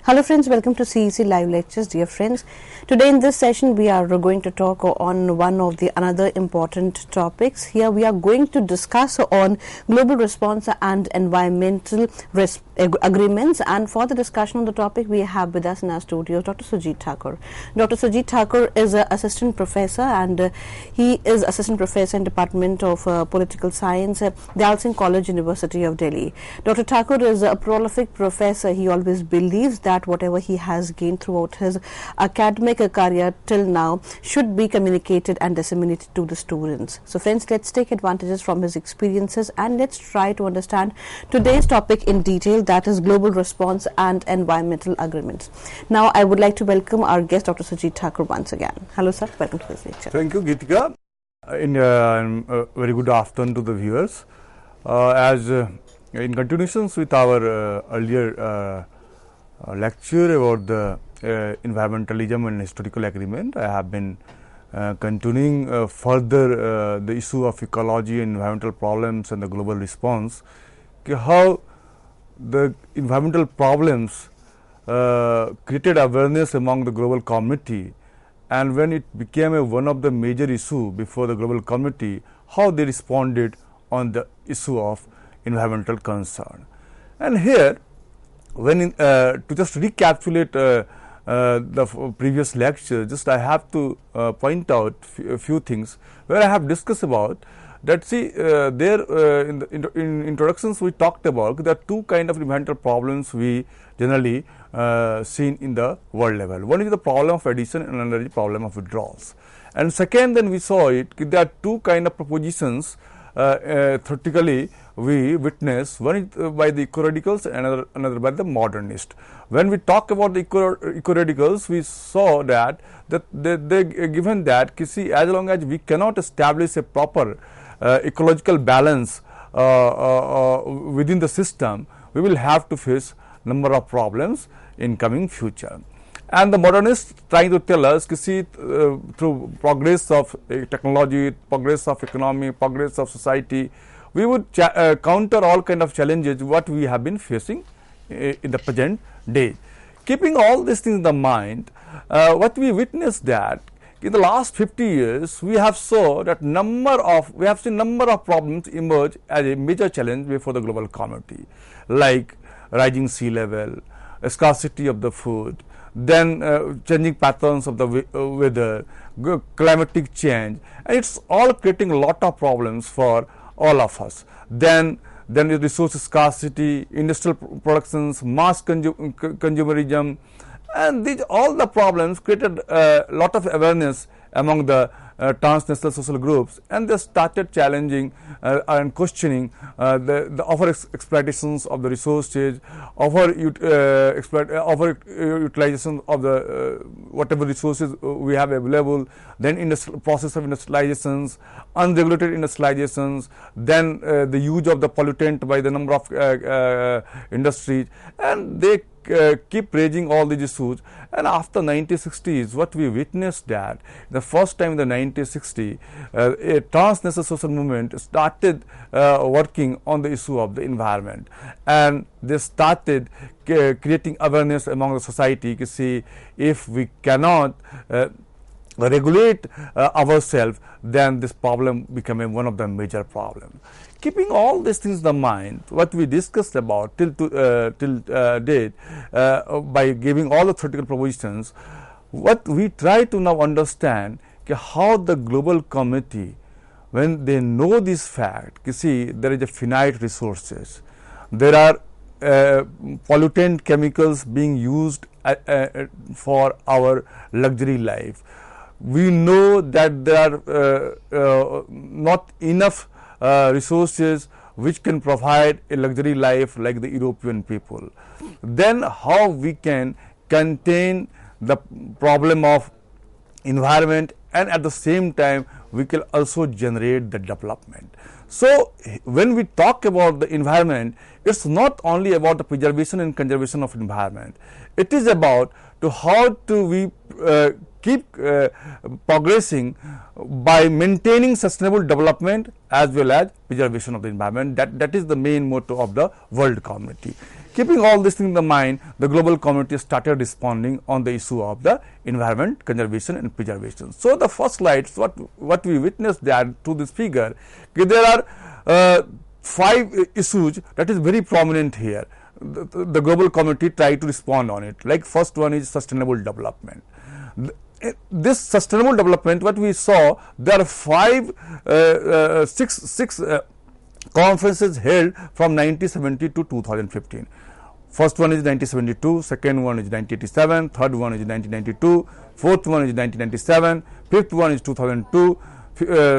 Hello friends, welcome to CEC Live Lectures, dear friends. Today in this session we are going to talk on one of the another important topics. Here we are going to discuss on global response and environmental agreements, and for the discussion on the topic we have with us in our studio Dr. Sujit Thakur. Dr. Sujit Thakur is an assistant professor and he is assistant professor in Department of Political Science at Dal Singh College, University of Delhi. Dr. Thakur is a prolific professor. He always believes that whatever he has gained throughout his academic career till now should be communicated and disseminated to the students. So friends, let's take advantages from his experiences and let's try to understand today's topic in detail, that is global response and environmental agreements. Now I would like to welcome our guest Dr. Sujit Thakur once again. Hello sir, welcome to this lecture. Thank you Geetika. Very good afternoon to the viewers. In continuations with our earlier lecture about the environmentalism and historical agreement, I have been continuing further the issue of ecology and environmental problems and the global response, how the environmental problems created awareness among the global community, and when it became one of the major issue before the global community, how they responded on the issue of environmental concern. And here, when to just recapitulate the previous lecture, just I have to point out a few things where I have discussed about that. See, there in introductions we talked about there are two kind of environmental problems we generally seen in the world level. One is the problem of addition and another is the problem of withdrawals. And second, then we saw it there are two kind of propositions theoretically we witness. One is by the eco-radicals and another by the modernist. When we talk about the eco-radicals, we saw that they given that see, as long as we cannot establish a proper ecological balance within the system, we will have to face number of problems in coming future. And the modernists trying to tell us, see, through progress of technology, progress of economy, progress of society, we would counter all kind of challenges what we have been facing in the present day. Keeping all these things in the mind, what we witnessed that in the last 50 years, we have seen number of problems emerge as a major challenge before the global community, like rising sea level, scarcity of the food, then changing patterns of the weather, climatic change, and it's all creating a lot of problems for all of us. Then the resource scarcity, industrial productions, mass consumerism, and these all the problems created a lot of awareness among the transnational social groups, and they started challenging and questioning the over exploitations of the resources, over utilization of the whatever resources we have available, then in the process of industrializations, unregulated industrializations, then the use of the pollutant by the number of industries, and they keep raising all these issues. And after 1960s, what we witnessed that the first time in the 1960s, a transnational social movement started working on the issue of the environment, and they started creating awareness among the society to see if we cannot regulate ourselves, then this problem became one of the major problems. Keeping all these things in mind, what we discussed about till date, by giving all the theoretical propositions, what we try to now understand how the global community, when they know this fact, you see there is a finite resources, there are pollutant chemicals being used for our luxury life. We know that there are not enough resources which can provide a luxury life like the European people. Then how we can contain the problem of environment, and at the same time we can also generate the development. So when we talk about the environment, it's not only about the preservation and conservation of environment. It is about to how do we keep progressing by maintaining sustainable development as well as preservation of the environment. That is the main motto of the world community. Keeping all these things in the mind, the global community started responding on the issue of the environment conservation and preservation. So, the first slides, what we witnessed there to this figure, there are 5 issues that is very prominent here. The global community tried to respond on it. Like first one is sustainable development. This sustainable development, what we saw, there are six conferences held from 1970 to 2015. First one is 1972, second one is 1987, third one is 1992, fourth one is 1997, fifth one is 2002,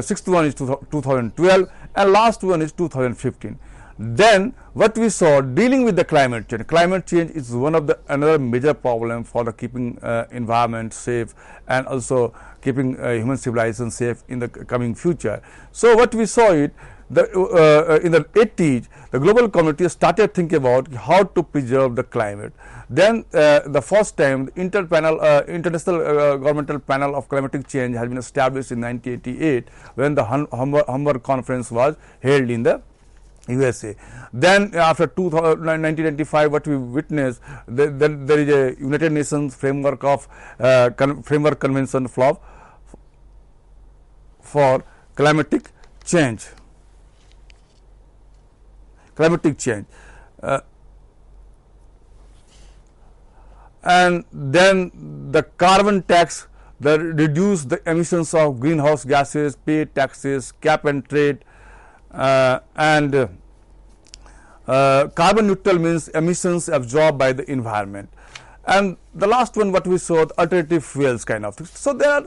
sixth one is 2012, and last one is 2015. Then what we saw, dealing with the climate change. Climate change is one of the another major problem for the keeping environment safe and also keeping human civilization safe in the coming future. So what we saw it, in the 80s, the global community started thinking about how to preserve the climate. Then the first time, the International Governmental Panel of Climatic Change has been established in 1988 when the Hamburg Conference was held in the USA. Then after 1995, what we witnessed, there is a United Nations framework of framework convention for climatic change. And then the carbon tax, that reduce the emissions of greenhouse gases, pay taxes, cap and trade, and carbon neutral means emissions absorbed by the environment. And the last one, what we saw, the alternative fuels kind of things. So there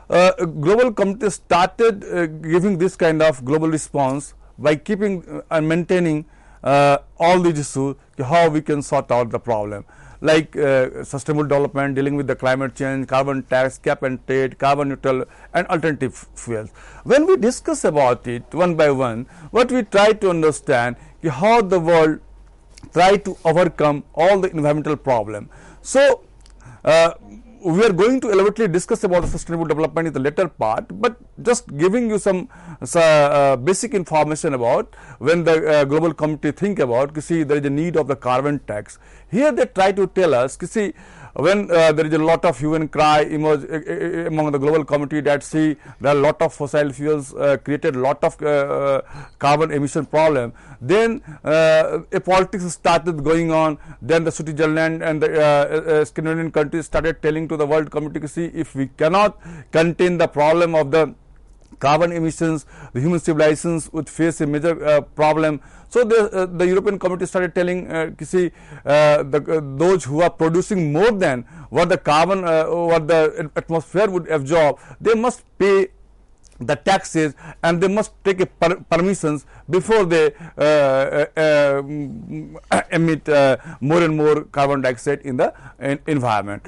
are global communities started giving this kind of global response by keeping and maintaining all these issues, how we can sort out the problem, like sustainable development, dealing with the climate change, carbon tax, cap and trade, carbon neutral, and alternative fuels. When we discuss about it one by one, what we try to understand is how the world try to overcome all the environmental problem. So we are going to elaborately discuss about the sustainable development in the later part, but just giving you some basic information about when the global community think about, see, there is a need of the carbon tax. Here they try to tell us, see, when there is a lot of hue and cry emerge among the global community that see there are a lot of fossil fuels created a lot of carbon emission problem, then a politics started going on. Then the Switzerland and the Scandinavian countries started telling to the world community, see, if we cannot contain the problem of the carbon emissions, the human civilizations would face a major problem. So the European community started telling, see, those who are producing more than what the carbon, what the atmosphere would absorb, they must pay the taxes and they must take a permissions before they emit more and more carbon dioxide in the environment.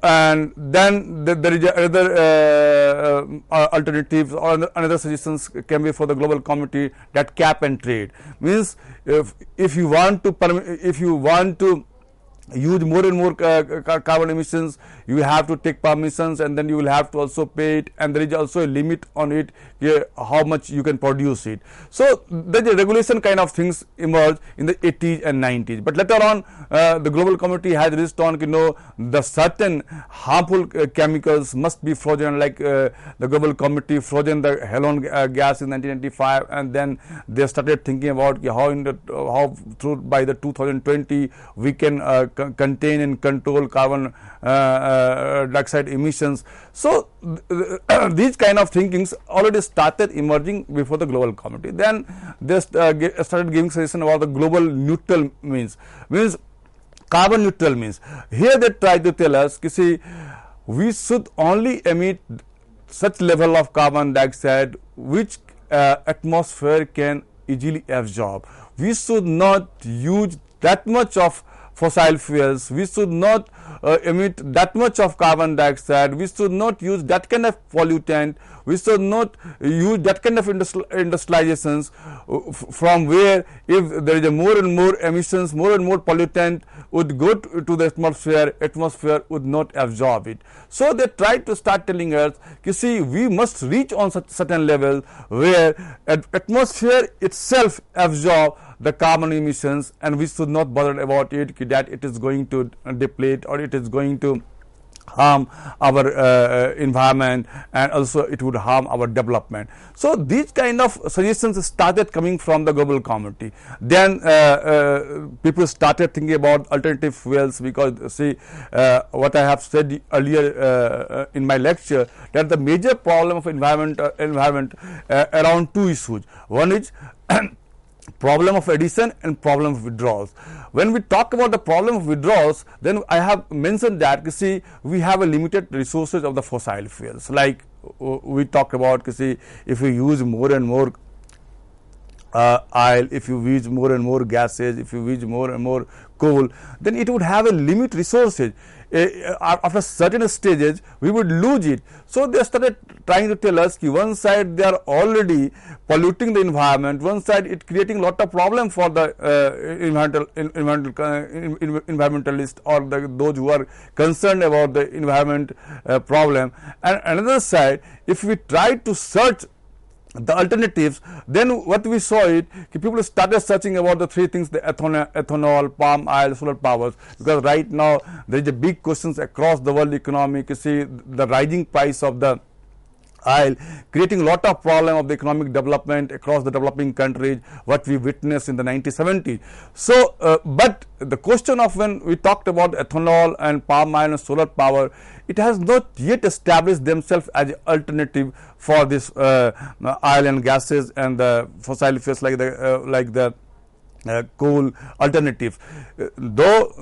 And then there is other alternatives or another suggestions can be for the global community, that cap and trade means if you want to use more and more carbon emissions, you have to take permissions and then you will have to also pay it, and there is also a limit on it, how much you can produce it. So there is a regulation kind of things emerge in the 80s and 90s, but later on the global community has reached on, the certain harmful chemicals must be frozen, like the global community frozen the halon gas in 1995, and then they started thinking about how by the 2020 we can contain and control carbon dioxide emissions. So these kind of thinkings already started emerging before the global community. Then they started giving suggestion about the global neutral means carbon neutral means. Here they try to tell us, see, we should only emit such level of carbon dioxide which atmosphere can easily absorb. We should not use that much of fossil fuels, we should not emit that much of carbon dioxide, we should not use that kind of pollutant, we should not use that kind of industrializations from where if there is a more and more emissions, more and more pollutant would go to the atmosphere would not absorb it. So they try to start telling us, you see, we must reach on such certain level where atmosphere itself absorb the carbon emissions, and we should not bother about it, that it is going to deplete or it is going to harm our environment, and also it would harm our development. So these kind of suggestions started coming from the global community. Then people started thinking about alternative fuels, because see what I have said earlier in my lecture, that the major problem of environment around two issues. One is problem of addition and problem of withdrawals. When we talk about the problem of withdrawals, then I have mentioned that, you see, we have a limited resources of the fossil fuels. Like we talked about, you see, if we use more and more oil, if you use more and more gases, if you use more and more coal, then it would have a limit resources. After certain stages we would lose it. So they started trying to tell us that one side they are already polluting the environment, one side it creating lot of problem for the environmentalists or those who are concerned about the environment problem, and another side, if we try to search the alternatives, then what we saw it, people started searching about the three things: the ethanol, palm oil, solar powers. Because right now there is a big questions across the world economy. You see the rising price of the oil creating a lot of problem of the economic development across the developing countries, what we witnessed in the 1970s. So but the question of when we talked about ethanol and palm oil and solar power, it has not yet established themselves as an alternative for this oil and gases and the fossil fuels like the coal alternative. Though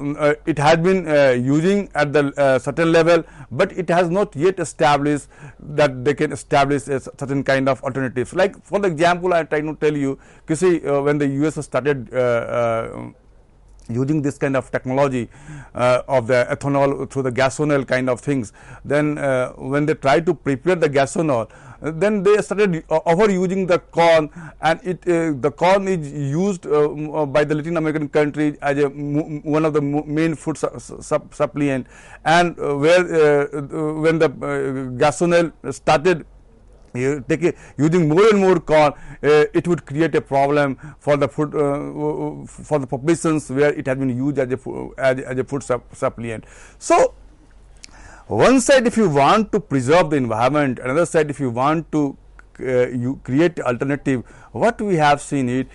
it has been using at the certain level, but it has not yet established that they can establish a certain kind of alternatives. Like for the example, I try to tell you, see, when the US started using this kind of technology of the ethanol through the gasoil kind of things, then when they try to prepare the gasoil, then they started overusing the corn, and the corn is used by the Latin American countries as one of the main food supplement, and when the gasoil started using more and more corn, it would create a problem for the food for the populations where it has been used as a food supplement. So one side, if you want to preserve the environment, another side, if you want to you create alternative, what we have seen it,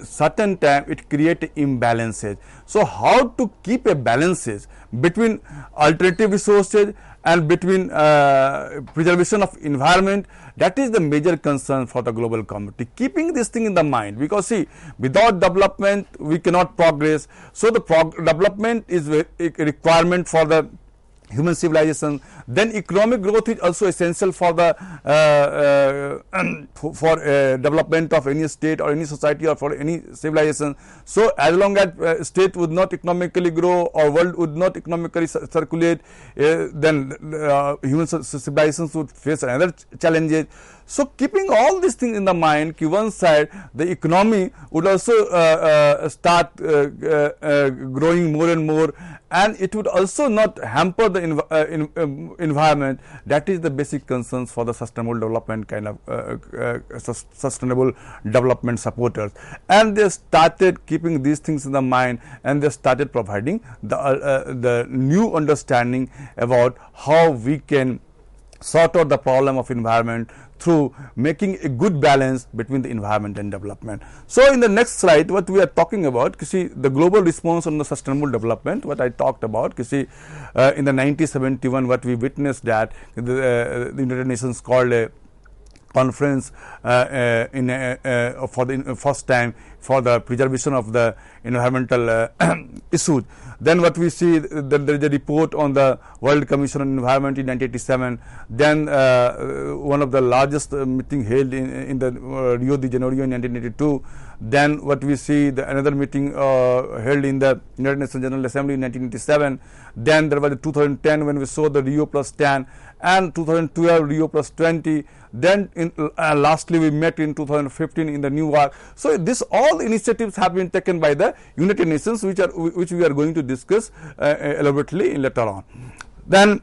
certain time it create imbalances. So how to keep a balances between alternative resources and between preservation of environment, that is the major concern for the global community. Keeping this thing in the mind, because see, without development we cannot progress. So the development is a requirement for the human civilization. Then economic growth is also essential for the development of any state or any society or for any civilization. So as long as state would not economically grow or world would not economically circulate, then human civilizations would face another challenges. So keeping all these things in the mind, one side the economy would also start growing more and more, and it would also not hamper the environment. That is the basic concerns for the sustainable development kind of sustainable development supporters. And they started keeping these things in the mind, and they started providing the new understanding about how we can sort out the problem of environment through making a good balance between the environment and development. So in the next slide, what we are talking about, you see, the global response on the sustainable development, what I talked about, you see, in the 1971, what we witnessed that the United Nations called a conference for the first time for the preservation of the environmental issues. Then what we see, that there is a report on the World Commission on Environment in 1987. Then one of the largest meeting held in the Rio de Janeiro in 1982. Then what we see, the another meeting held in the United Nations General Assembly in 1987. Then there was the 2010 when we saw the Rio Plus 10, and 2012 Rio Plus 20. Then lastly we met in 2015 in the New York. So this all initiatives have been taken by the United Nations, which we are going to discuss elaborately later on. Then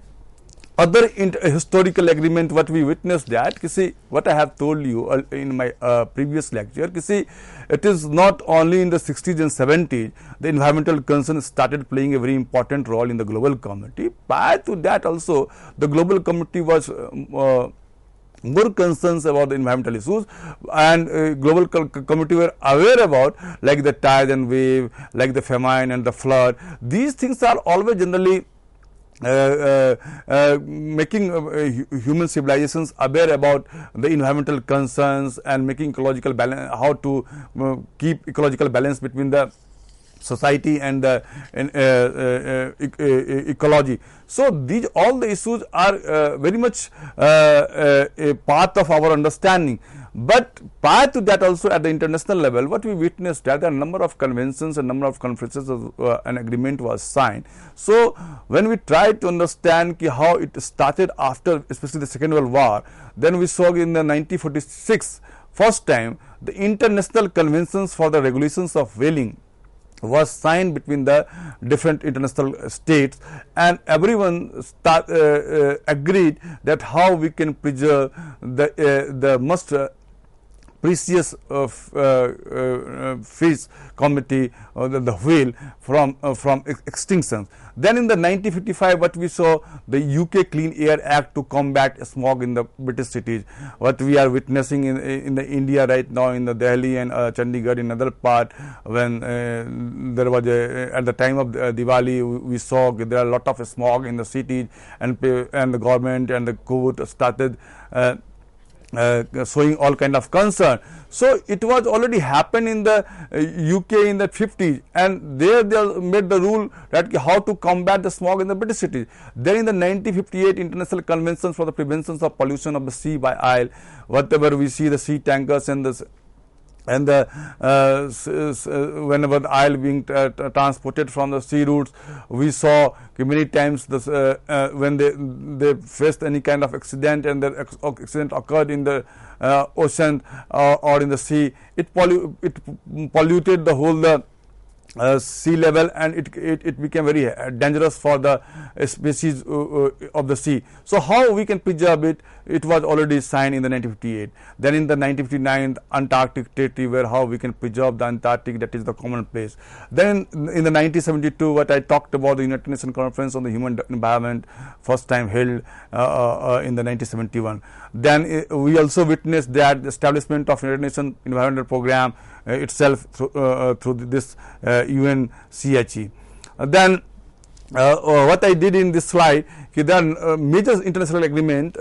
other historical agreement, what we witnessed that, see, what I have told you in my previous lecture, see, it is not only in the 60s and 70s the environmental concerns started playing a very important role in the global community. Prior to that also the global community was more concerns about the environmental issues, and global community were aware about, like the tide and wave, like the famine and the flood. These things are always generally making human civilizations aware about the environmental concerns and making ecological balance, how to keep ecological balance between the society and the ecology. So these all the issues are very much a part of our understanding. But prior to that also at the international level, what we witnessed that a number of conventions, a number of conferences, an agreement was signed. So when we try to understand how it started after, especially the Second World War, then we saw in the 1946 first time the international conventions for the regulations of whaling was signed between the different international states, and everyone agreed that how we can preserve the most precious fish community, the whale, from extinction. Then in the 1955, what we saw, the UK Clean Air Act to combat smog in the British cities. What we are witnessing in the India right now, in the Delhi and Chandigarh, in other part, when there was at the time of Diwali, we saw there are a lot of smog in the cities, and the government and the court started showing all kind of concern. So it was already happened in the UK in the 50s, and there they made the rule that how to combat the smog in the British cities. Then in the 1958 International Convention for the Prevention of Pollution of the Sea by Oil, whatever we see the sea tankers and the whenever the oil being transported from the sea routes, we saw many times this, when they faced any kind of accident, and the accident occurred in the ocean or in the sea, it polluted the whole sea level, and it became very dangerous for the species of the sea. So how we can preserve it? It was already signed in the 1958. Then in the 1959 Antarctic Treaty, where how we can preserve the Antarctic, that is the common place. Then in the 1972, what I talked about, the United Nations Conference on the Human Environment, first time held in the 1971. Then we also witnessed that the establishment of United Nations Environmental Program itself through this UNCHE. Then what I did in this slide, there are major international agreement,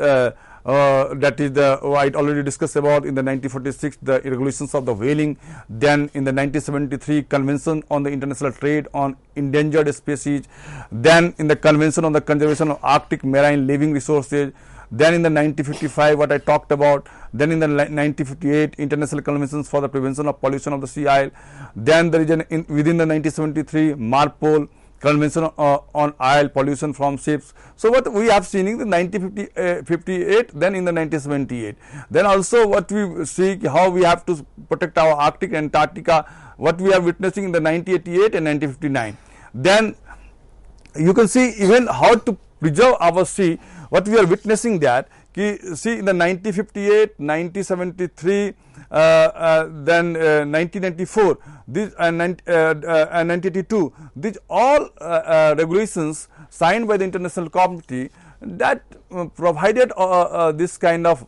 that is the I already discussed about in the 1946 the regulations of the whaling. Then in the 1973 Convention on the International Trade on Endangered Species. Then in the Convention on the Conservation of Arctic Marine Living Resources. Then in the 1955 what I talked about. Then in the 1958 International Conventions for the Prevention of Pollution of the Sea Oil. Then there is within the 1973 MARPOL Convention on oil pollution from ships. So what we have seen in the 1958, then in the 1978. Then also what we see how we have to protect our Arctic and Antarctica, what we are witnessing in the 1988 and 1959. Then you can see even how to preserve our sea, what we are witnessing that, see in the 1958, 1973, then 1994, this and 1982, these all regulations signed by the international community that provided this kind of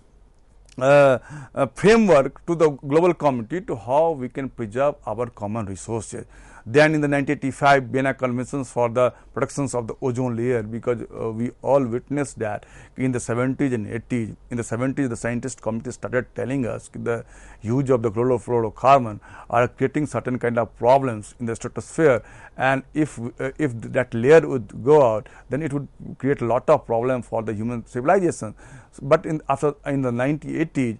framework to the global community to how we can preserve our common resources. Then in the 1985 Vienna Conventions for the protections of the ozone layer, because we all witnessed that in the 70s and 80s. In the 70s, the scientist community started telling us the use of the chlorofluorocarbon are creating certain kind of problems in the stratosphere, and if that layer would go out, then it would create a lot of problem for the human civilization. But in the 1980s,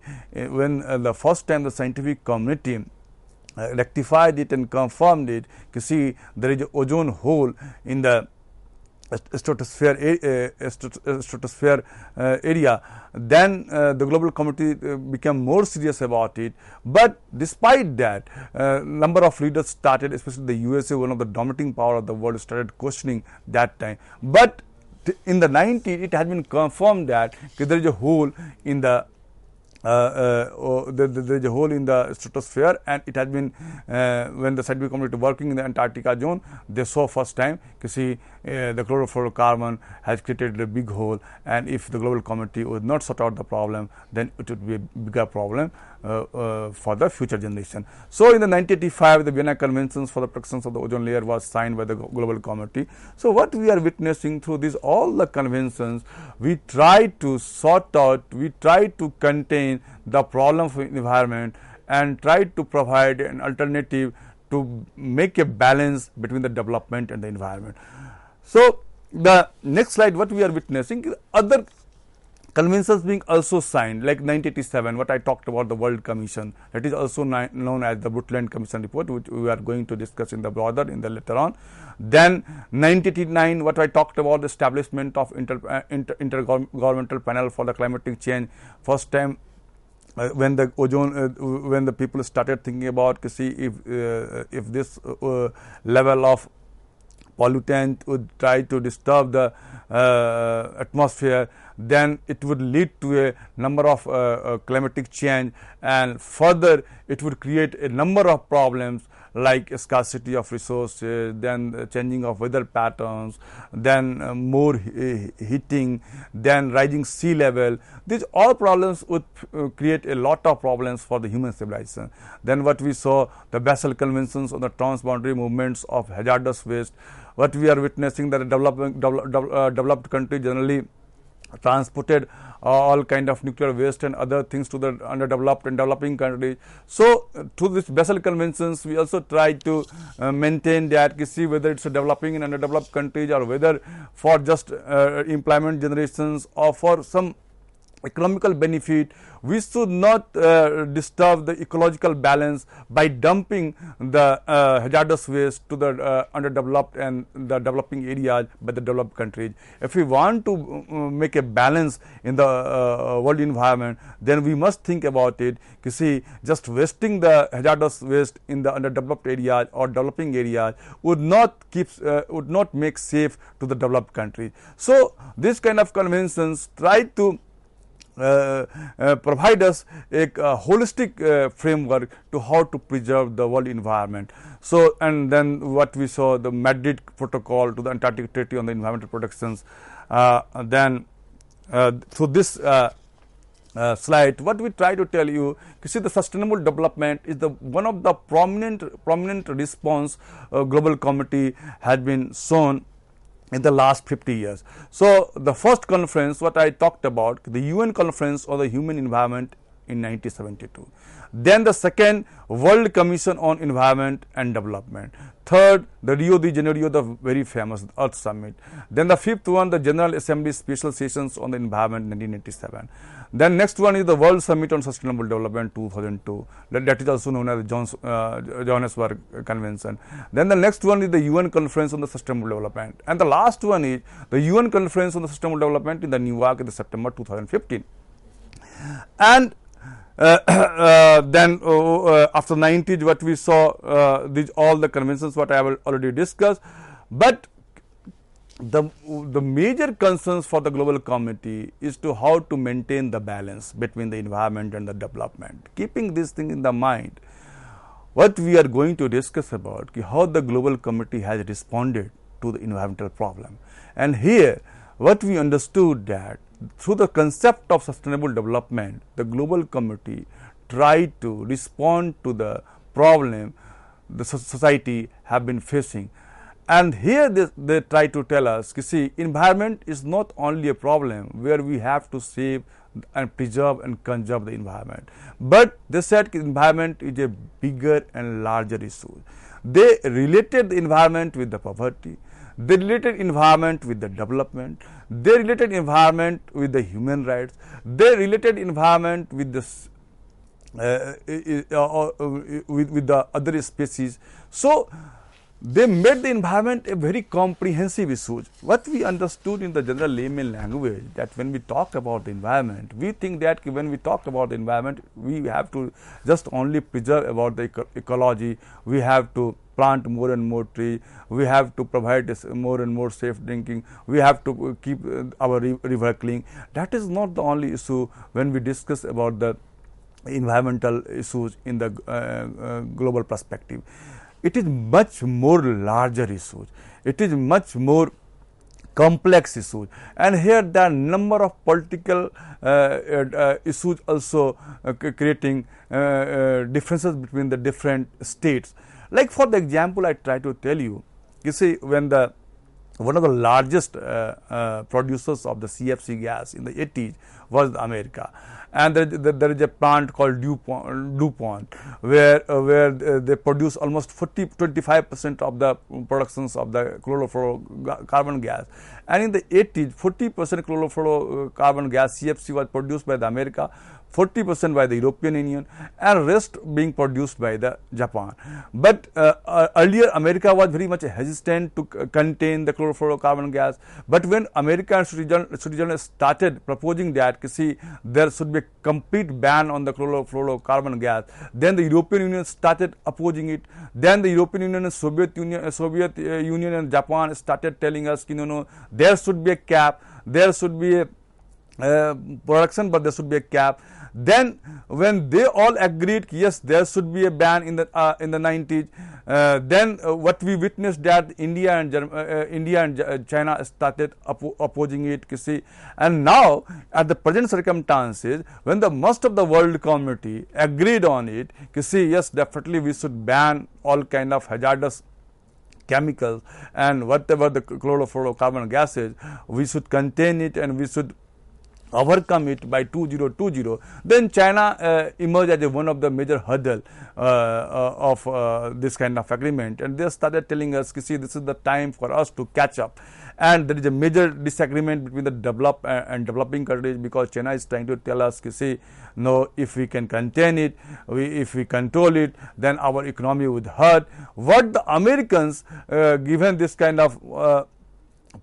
when the first time the scientific community rectified it and confirmed it. You see, there is an ozone hole in the stratosphere area. Then the global community became more serious about it. But despite that, number of leaders started, especially the USA, one of the dominating power of the world, started questioning that time. But in the 90s, it has been confirmed that there is a hole in the there is a hole in the stratosphere, and it has been when the scientific community working in the Antarctica zone, they saw first time the chlorofluorocarbon has created a big hole, and if the global community would not sort out the problem, then it would be a bigger problem for the future generation. So in the 1985, the Vienna Conventions for the protection of the ozone layer was signed by the global community. So what we are witnessing through these all the conventions, we try to sort out, we try to contain the problem of environment and try to provide an alternative to make a balance between the development and the environment. So the next slide, what we are witnessing is other conventions being also signed, like 1987, what I talked about, the World Commission, that is also known as the Brundtland Commission report, which we are going to discuss in the broader in the later on. Then 1989, what I talked about, the establishment of intergovernmental panel for the climatic change. First time when the ozone, when the people started thinking about to see if this level of pollutant would try to disturb the atmosphere, then it would lead to a number of climatic change, and further it would create a number of problems like scarcity of resources, then changing of weather patterns, then more heating, then rising sea level. These all problems would create a lot of problems for the human civilization. Then what we saw, the Basel Conventions on the transboundary movements of hazardous waste. What we are witnessing, that developed country generally transported all kind of nuclear waste and other things to the underdeveloped and developing countries. So through this Basel Conventions, we also try to maintain that, see whether it's a developing and underdeveloped countries, or whether for just employment generations or for some economical benefit, we should not disturb the ecological balance by dumping the hazardous waste to the underdeveloped and the developing areas by the developed countries. If we want to make a balance in the world environment, then we must think about it. You see, just wasting the hazardous waste in the underdeveloped areas or developing areas would not make safe to the developed countries. So this kind of conventions try to provide us a holistic framework to how to preserve the world environment. So, and then what we saw, the Madrid Protocol to the Antarctic Treaty on the Environmental Protections. Then through this slide, what we try to tell you, see, the sustainable development is the one of the prominent response global community has been shown in the last 50 years. So the first conference, what I talked about, the UN Conference on the Human Environment in 1972. Then the second, World Commission on Environment and Development. Third, the Rio de Janeiro, the very famous Earth Summit. Then the fifth one, the General Assembly Special Sessions on the Environment 1987. Then next one is the World Summit on Sustainable Development 2002. That is also known as the Johannesburg Convention. Then the next one is the UN Conference on the Sustainable Development. And the last one is the UN Conference on the Sustainable Development in the New York in September 2015. And then after 90s, what we saw, these all the conventions what I have already discussed. But the major concerns for the global community is to how to maintain the balance between the environment and the development. Keeping this thing in the mind, what we are going to discuss about how the global community has responded to the environmental problem. And here what we understood, that through the concept of sustainable development, the global community tried to respond to the problem the society have been facing. And here they try to tell us, you see, environment is not only a problem where we have to save and preserve and conserve the environment, but they said environment is a bigger and larger issue. They related the environment with the poverty, they related environment with the development, they related environment with the human rights, they related environment with the with the other species. So, they made the environment a very comprehensive issue. What we understood in the general layman language, that when we talk about the environment, we think that when we talk about the environment, we have to just only preserve about the ecology, we have to plant more and more tree, we have to provide more and more safe drinking, we have to keep our river clean. That is not the only issue when we discuss about the environmental issues in the global perspective. It is much more larger issues. It is much more complex issues, and here there are number of political issues also creating differences between the different states. Like for the example I try to tell you, you see, when one of the largest producers of the CFC gas in the 80s was America, and there is a plant called DuPont, where they produce almost 25% of the productions of the chlorofluorocarbon gas, and in the 80s 40% chlorofluorocarbon gas CFC was produced by the America, 40% by the European Union, and rest being produced by the Japan. But earlier America was very much hesitant to contain the chlorofluorocarbon gas, but when America and Switzerland started proposing that, see, there should be a complete ban on the chlorofluorocarbon gas, then the European Union started opposing it, then the European Union and Soviet Union and Japan started telling us, no, there should be a cap, there should be a production, but there should be a cap. Then when they all agreed, yes, there should be a ban in the 90s, then what we witnessed that India and China started opposing it, you see. And now at the present circumstances, when the most of the world community agreed on it, you see, yes, definitely we should ban all kind of hazardous chemicals, and whatever the chlorofluorocarbon gases, we should contain it and we should overcome it by 2020. Then China emerged as one of the major hurdle of this kind of agreement, and they started telling us, see, this is the time for us to catch up. And there is a major disagreement between the developed and developing countries, because China is trying to tell us, see, no, if we can contain it, if we control it, then our economy would hurt. What the Americans, given this kind of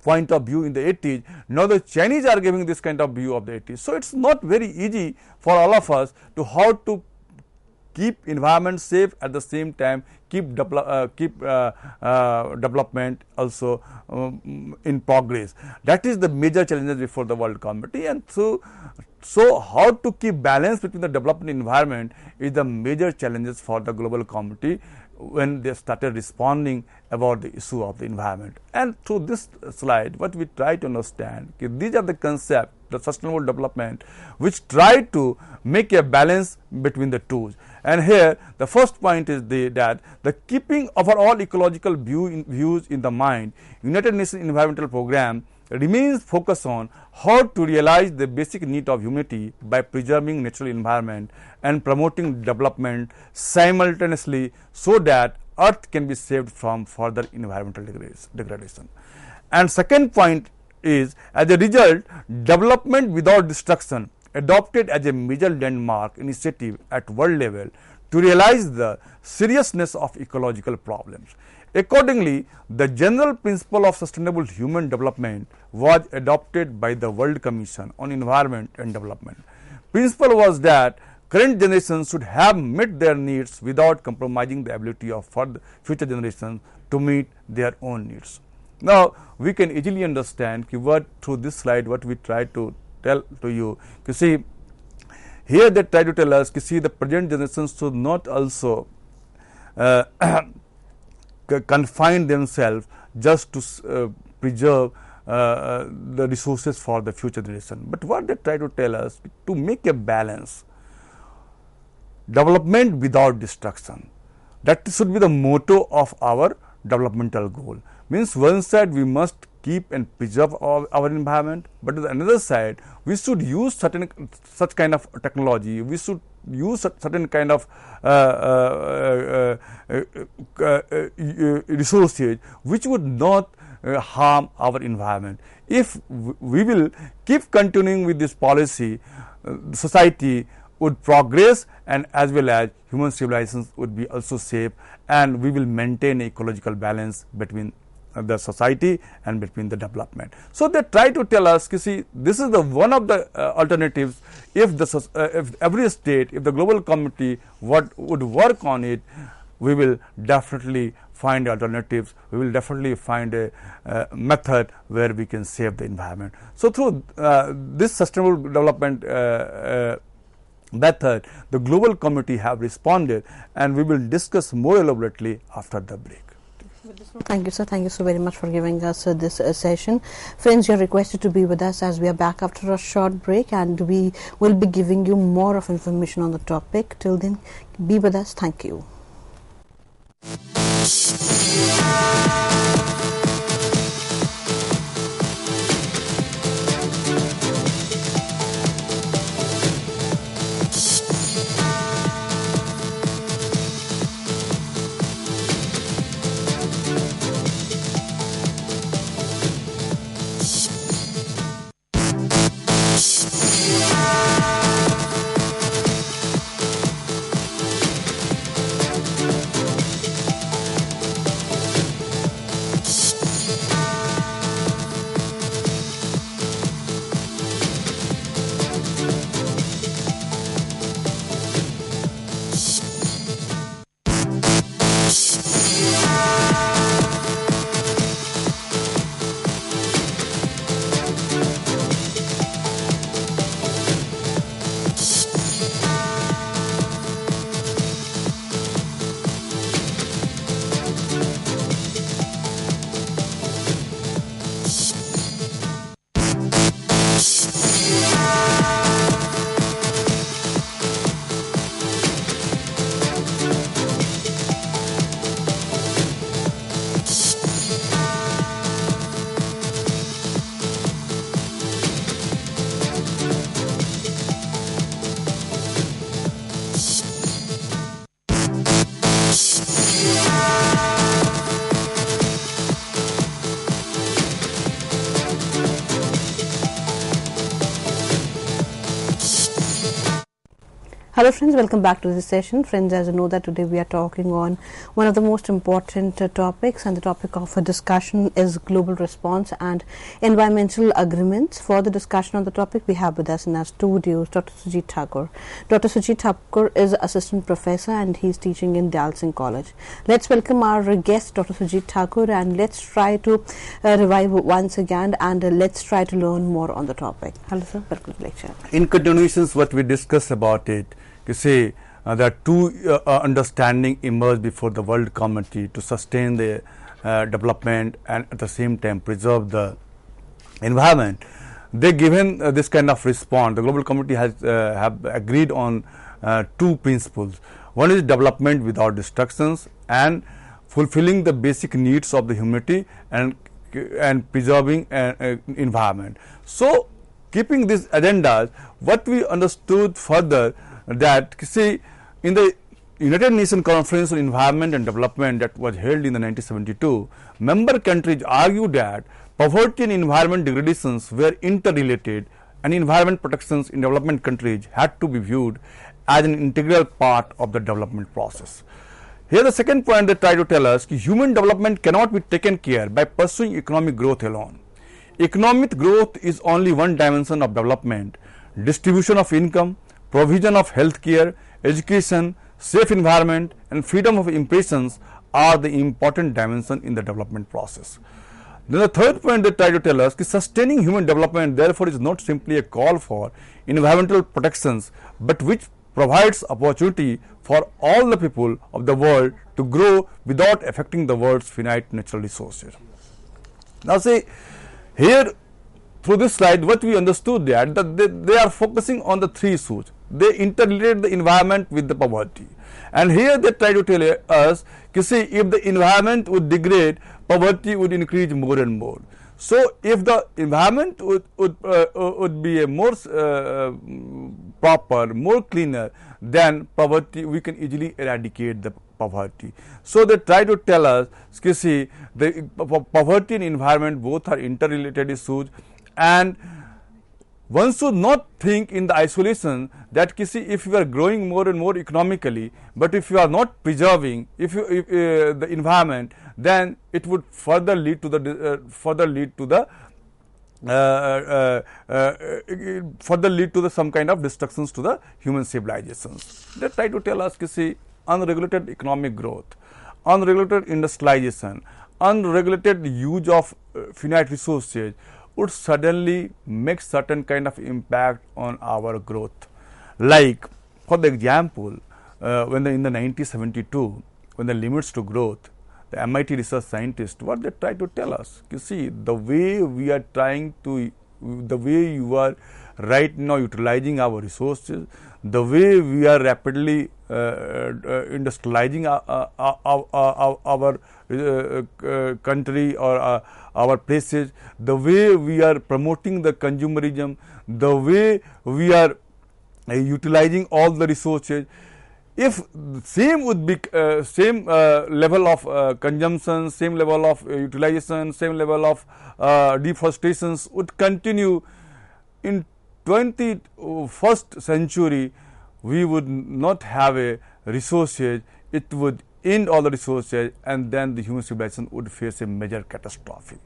point of view in the 80s, now the Chinese are giving this kind of view of the 80s. So it's not very easy for all of us to how to keep environment safe, at the same time keep development also in progress. That is the major challenges before the world community. And so how to keep balance between the development environment is the major challenges for the global community when they started responding about the issue of the environment. And through this slide, what we try to understand, these are the concepts, the sustainable development, which try to make a balance between the two. And here the first point is that the keeping overall ecological views in the mind, United Nations Environmental Programme remains focused on how to realize the basic need of humanity by preserving natural environment and promoting development simultaneously, so that Earth can be saved from further environmental degradation. And second point is, as a result, development without destruction, adopted as a major landmark initiative at world level to realize the seriousness of ecological problems. Accordingly, the general principle of sustainable human development was adopted by the World Commission on Environment and Development. Principle was that current generations should have met their needs without compromising the ability of future generations to meet their own needs. Now, we can easily understand what through this slide what we try to tell to you. You see, here they try to tell us, you see, the present generations should not also confine themselves just to preserve the resources for the future generation. But what they try to tell us, to make a balance, development without destruction. That should be the motto of our developmental goal. Means one side we must keep and preserve our environment, but on the another side we should use such kind of technology, we should use certain kind of resources which would not harm our environment. If we will keep continuing with this policy, society would progress, and as well as human civilizations would be also safe, and we will maintain ecological balance between the society and between the development. So, they try to tell us, see, this is the one of the alternatives. If the if every state, if the global community would work on it, we will definitely find alternatives. We will definitely find a method where we can save the environment. So, through this sustainable development method, the global community have responded, and we will discuss more elaborately after the break. Thank you, sir. Thank you so very much for giving us this session. Friends, you are requested to be with us as we are back after a short break, and we will be giving you more of information on the topic. Till then, be with us. Thank you. Hello friends, welcome back to this session. Friends, as you know that today we are talking on one of the most important topics, and the topic of a discussion is global response and environmental agreements. For the discussion on the topic, we have with us in our studios Dr. Sujit Thakur. Dr. Sujit Thakur is assistant professor and he is teaching in Dal Singh College. Let's welcome our guest Dr. Sujit Thakur, and let's try to revive once again, and let's try to learn more on the topic. Hello sir, welcome to the lecture. In continuations what we discussed about it, you see there are two understanding emerged before the world community to sustain the development and at the same time preserve the environment. They given this kind of response. The global community has have agreed on two principles. One is development without destructions and fulfilling the basic needs of the humanity and preserving environment. So, keeping these agendas, what we understood further that, see, in the United Nations Conference on Environment and Development that was held in the 1972, member countries argued that poverty and environment degradations were interrelated, and environment protections in development countries had to be viewed as an integral part of the development process. Here the second point they try to tell us that human development cannot be taken care by pursuing economic growth alone. Economic growth is only one dimension of development. Distribution of income, provision of health care, education, safe environment and freedom of impressions are the important dimension in the development process. Then the third point they try to tell us is sustaining human development therefore is not simply a call for environmental protections, but which provides opportunity for all the people of the world to grow without affecting the world's finite natural resources. Now see, here through this slide what we understood that they are focusing on the three issues. They interrelate the environment with the poverty, and here they try to tell us, you see, if the environment would degrade, poverty would increase more and more. So, if the environment would be a more proper, more cleaner, then poverty, we can easily eradicate the poverty. So, they try to tell us, you see, the poverty and environment both are interrelated issues, and one should not think in the isolation that if you are growing more and more economically, but if you are not preserving the environment, then it would further lead to the some kind of destructions to the human civilizations. They try to tell us unregulated economic growth, unregulated industrialization, unregulated use of finite resources would suddenly make certain kind of impact on our growth. Like, for the example, in the 1972, when the limits to growth, the MIT research scientists, what they try to tell us, the way you are right now utilizing our resources, the way we are rapidly industrializing our country or our places, the way we are promoting the consumerism, the way we are utilizing all the resources, if same would be same level of consumption, same level of utilization, same level of deforestations would continue in 21st century, we would not have a resources, it would end all the resources, and then the human civilization would face a major catastrophe.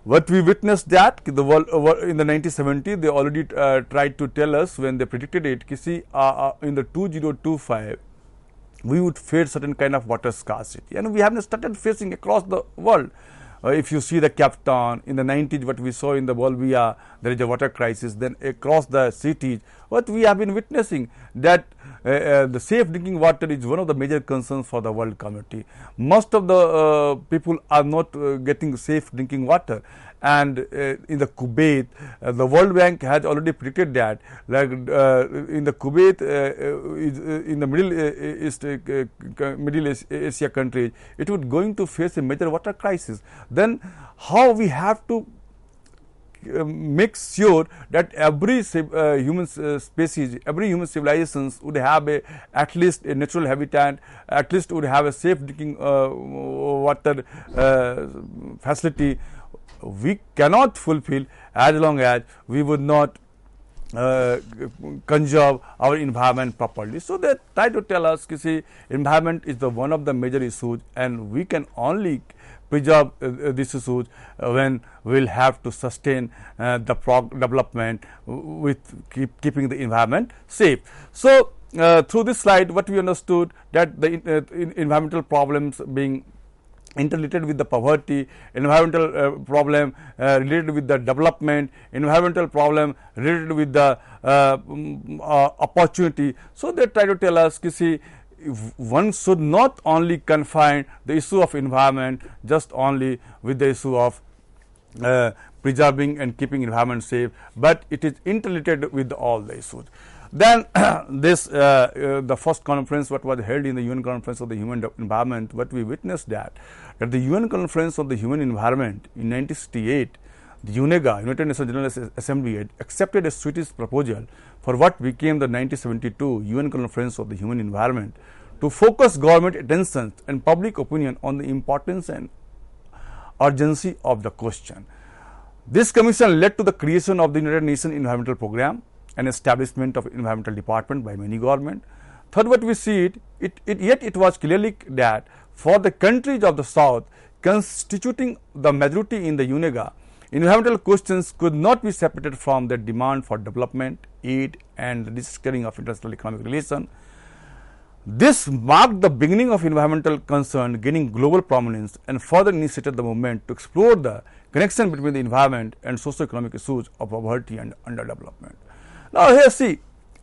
What we witnessed that the world in the 1970s, they already tried to tell us when they predicted it. In the 2025, we would face certain kind of water scarcity, and we have started facing across the world. If you see the Cape Town in the 90s, what we saw in the Bolivia, there is a water crisis. Then across the cities, what we have been witnessing that the safe drinking water is one of the major concerns for the world community. Most of the people are not getting safe drinking water. And in the Kuwait, the World Bank has already predicted that, like in the Kuwait, in the Middle Asia countries, it would going to face a major water crisis. Then how we have to make sure that every human species, every human civilizations would have at least a natural habitat, at least would have a safe drinking water facility. We cannot fulfill as long as we would not conserve our environment properly. So they try to tell us, environment is one of the major issues, and we can only preserve these issues when we will have to sustain the development with keeping the environment safe. So through this slide, what we understood that the environmental problems being interrelated with the poverty, environmental problem related with the development, environmental problem related with the opportunity. So they try to tell us, one should not only confine the issue of environment just only with the issue of preserving and keeping environment safe, but it is interrelated with all the issues. Then this the first conference what was held in the UN Conference of the Human Environment, what we witnessed that the UN Conference of the Human Environment in 1968, the UNEGA, United Nations General Assembly, had accepted a Swedish proposal for what became the 1972 UN Conference of the Human Environment to focus government attention and public opinion on the importance and urgency of the question. This commission led to the creation of the United Nations Environmental Program and establishment of environmental department by many government. Third, what we see it was clearly that for the countries of the South constituting the majority in the UNEGA, environmental questions could not be separated from the demand for development, aid and the restructuring of international economic relations. This marked the beginning of environmental concern gaining global prominence and further initiated the movement to explore the connection between the environment and socio-economic issues of poverty and underdevelopment. Now here see,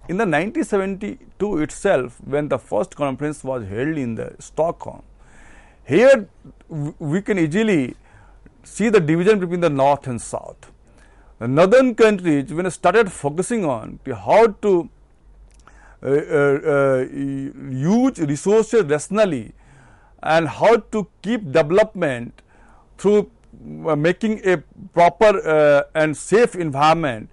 in the 1972 itself, when the first conference was held in the Stockholm, here we can easily see the division between the North and South. The northern countries, when started focusing on how to use resources rationally and how to keep development through making a proper and safe environment,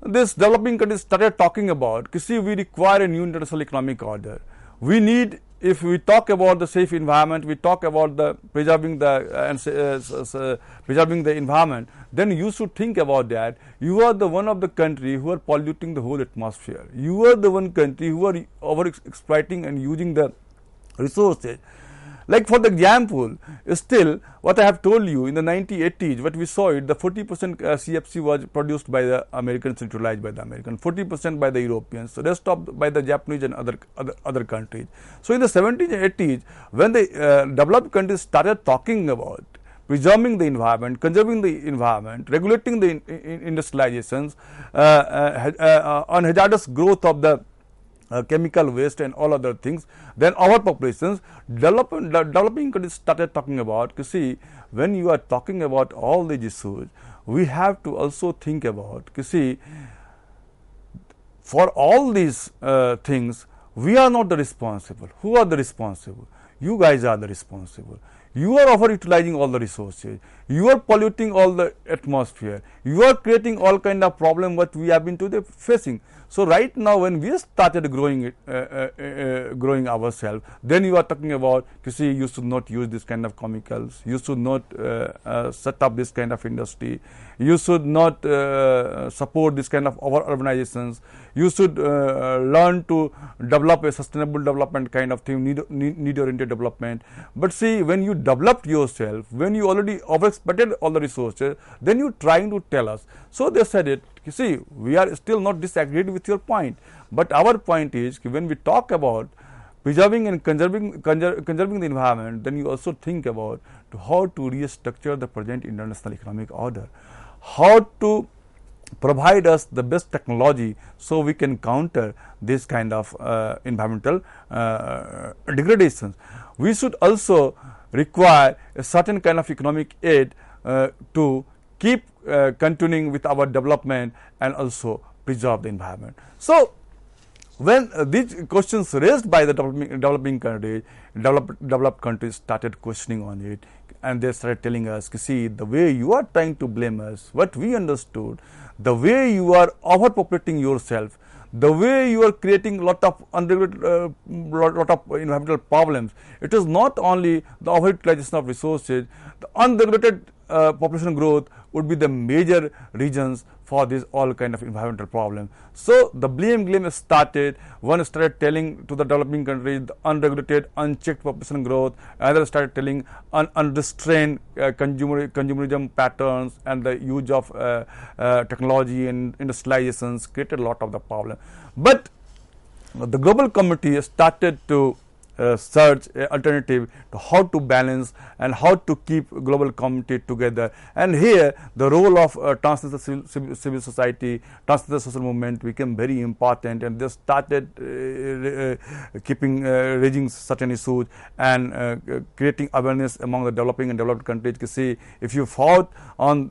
this developing countries started talking about, we require a new international economic order. We need if we talk about the safe environment, we talk about the preserving the environment, then you should think about that. You are the one of the country who are polluting the whole atmosphere. You are the one country who are over exploiting and using the resources. Like for the example, still what I have told you in the 1980s, what we saw it, the 40% CFC was produced by the Americans, centralized by the Americans, 40% by the Europeans, the rest of by the Japanese and other countries. So in the 70s and 80s, when the developed countries started talking about preserving the environment, conserving the environment, regulating the industrializations, on hazardous growth of the chemical waste and all other things, then our populations, developing countries started talking about, you see, when you are talking about all these issues, we have to also think about, you see, for all these things, we are not the responsible. Who are the responsible? You guys are the responsible. You are over-utilizing all the resources. You are polluting all the atmosphere. You are creating all kind of problem what we have been today facing. So right now, when we started growing ourselves, then you are talking about, you see, you should not use this kind of chemicals. You should not set up this kind of industry. You should not support this kind of over urbanizations. You should learn to develop a sustainable development kind of thing, need oriented development. But see, when you developed yourself, when you already overexploited all the resources, then you trying to tell us. So they said it. You see, we are still not disagreed with your point, but our point is when we talk about preserving and conserving the environment, then you also think about how to restructure the present international economic order, how to provide us the best technology so we can counter this kind of environmental degradations. We should also require a certain kind of economic aid to keep continuing with our development and also preserve the environment. So when these questions raised by the developing countries, developed countries started questioning on it, and they started telling us, see, the way you are trying to blame us, what we understood, the way you are overpopulating yourself, the way you are creating lot of unregulated, lot of environmental problems. It is not only the overutilization of resources, the unregulated population growth would be the major reasons for this all kind of environmental problem. So the blame game started. One started telling to the developing countries the unregulated, unchecked population growth. Another started telling unrestrained consumerism patterns and the use of technology and industrializations created a lot of the problem. But the global community started to search alternative to how to balance and how to keep global community together. And here the role of transnational civil society, transnational social movement became very important, and they started raising certain issues and creating awareness among the developing and developed countries to see if you fought on